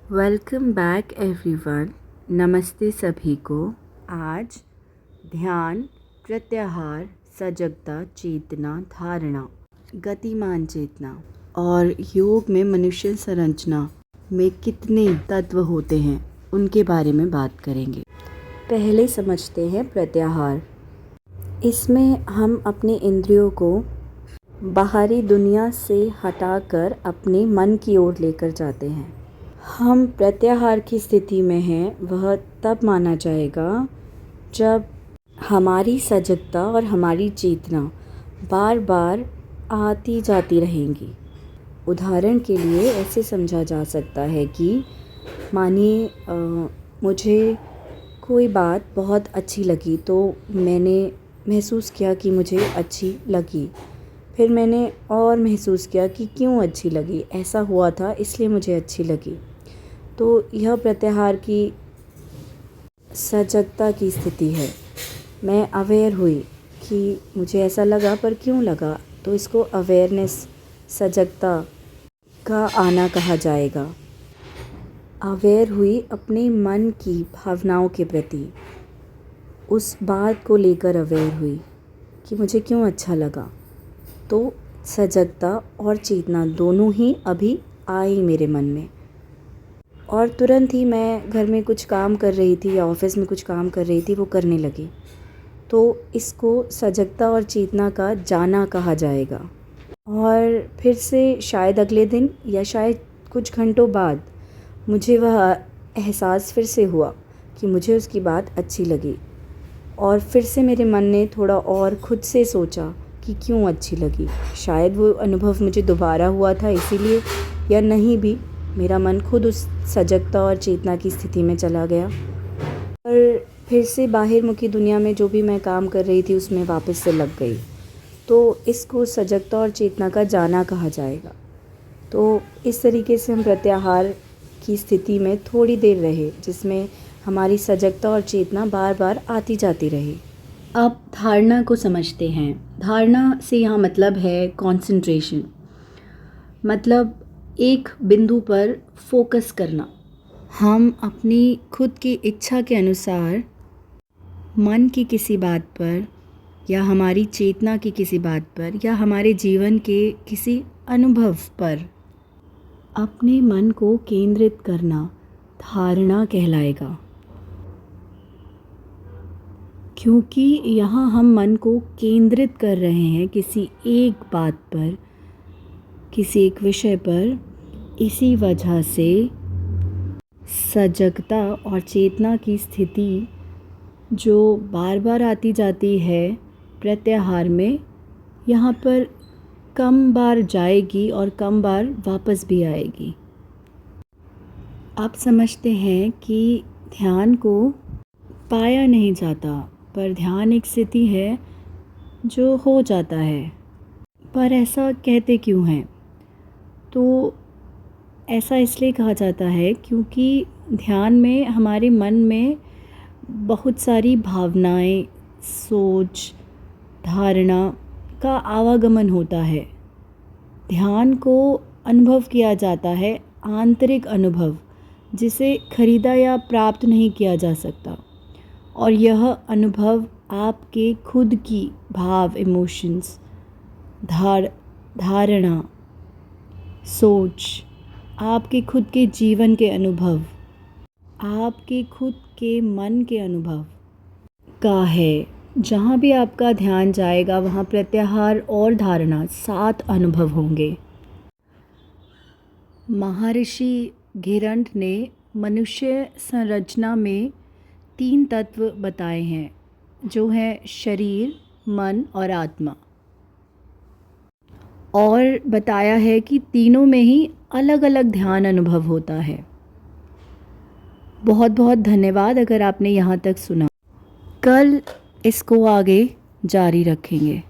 Welcome back everyone. नमस्ते सभी को। आज ध्यान, प्रत्याहार, सजगता, चेतना, धारणा, गतिमान चेतना और योग में मनुष्य संरचना में कितने तत्व होते हैं उनके बारे में बात करेंगे। पहले समझते हैं प्रत्याहार। इसमें हम अपने इंद्रियों को बाहरी दुनिया से हटाकर अपने मन की ओर लेकर जाते हैं। हम प्रत्याहार की स्थिति में हैं वह तब माना जाएगा जब हमारी सजगता और हमारी चेतना बार बार आती जाती रहेंगी। उदाहरण के लिए ऐसे समझा जा सकता है कि मानिए मुझे कोई बात बहुत अच्छी लगी तो मैंने महसूस किया कि मुझे अच्छी लगी। फिर मैंने और महसूस किया कि क्यों अच्छी लगी, ऐसा हुआ था इसलिए मुझे अच्छी लगी। तो यह प्रत्याहार की सजगता की स्थिति है। मैं अवेयर हुई कि मुझे ऐसा लगा पर क्यों लगा, तो इसको अवेयरनेस, सजगता का आना कहा जाएगा। अवेयर हुई अपने मन की भावनाओं के प्रति, उस बात को लेकर अवेयर हुई कि मुझे क्यों अच्छा लगा। तो सजगता और चेतना दोनों ही अभी आई मेरे मन में, और तुरंत ही मैं घर में कुछ काम कर रही थी या ऑफिस में कुछ काम कर रही थी, वो करने लगी। तो इसको सजगता और चेतना का जाना कहा जाएगा। और फिर से शायद अगले दिन या शायद कुछ घंटों बाद मुझे वह एहसास फिर से हुआ कि मुझे उसकी बात अच्छी लगी, और फिर से मेरे मन ने थोड़ा और खुद से सोचा कि क्यों अच्छी लगी। शायद वो अनुभव मुझे दोबारा हुआ था इसीलिए, या नहीं भी, मेरा मन खुद उस सजगता और चेतना की स्थिति में चला गया और फिर से बाहर मुखी दुनिया में जो भी मैं काम कर रही थी उसमें वापस से लग गई। तो इसको सजगता और चेतना का जाना कहा जाएगा। तो इस तरीके से हम प्रत्याहार की स्थिति में थोड़ी देर रहे, जिसमें हमारी सजगता और चेतना बार बार आती जाती रही। अब धारणा को समझते हैं। धारणा से यहाँ मतलब है कंसंट्रेशन, मतलब एक बिंदु पर फोकस करना। हम अपनी खुद की इच्छा के अनुसार मन की किसी बात पर या हमारी चेतना की किसी बात पर या हमारे जीवन के किसी अनुभव पर अपने मन को केंद्रित करना धारणा कहलाएगा। क्योंकि यहाँ हम मन को केंद्रित कर रहे हैं किसी एक बात पर, किसी एक विषय पर, इसी वजह से सजगता और चेतना की स्थिति जो बार बार आती जाती है प्रत्याहार में, यहाँ पर कम बार जाएगी और कम बार वापस भी आएगी। आप समझते हैं कि ध्यान को पाया नहीं जाता, पर ध्यान एक स्थिति है जो हो जाता है। पर ऐसा कहते क्यों हैं? तो ऐसा इसलिए कहा जाता है क्योंकि ध्यान में हमारे मन में बहुत सारी भावनाएं, सोच, धारणा का आवागमन होता है। ध्यान को अनुभव किया जाता है, आंतरिक अनुभव, जिसे खरीदा या प्राप्त नहीं किया जा सकता। और यह अनुभव आपके खुद की भाव, इमोशंस, धारणा, सोच, आपके खुद के जीवन के अनुभव, आपके खुद के मन के अनुभव का है। जहाँ भी आपका ध्यान जाएगा वहाँ प्रत्याहार और धारणा सात अनुभव होंगे। महर्षि घेरंट ने मनुष्य संरचना में 3 तत्व बताए हैं, जो हैं शरीर, मन और आत्मा। और बताया है कि तीनों में ही अलग अलग ध्यान अनुभव होता है। बहुत बहुत धन्यवाद अगर आपने यहाँ तक सुना। कल इसको आगे जारी रखेंगे।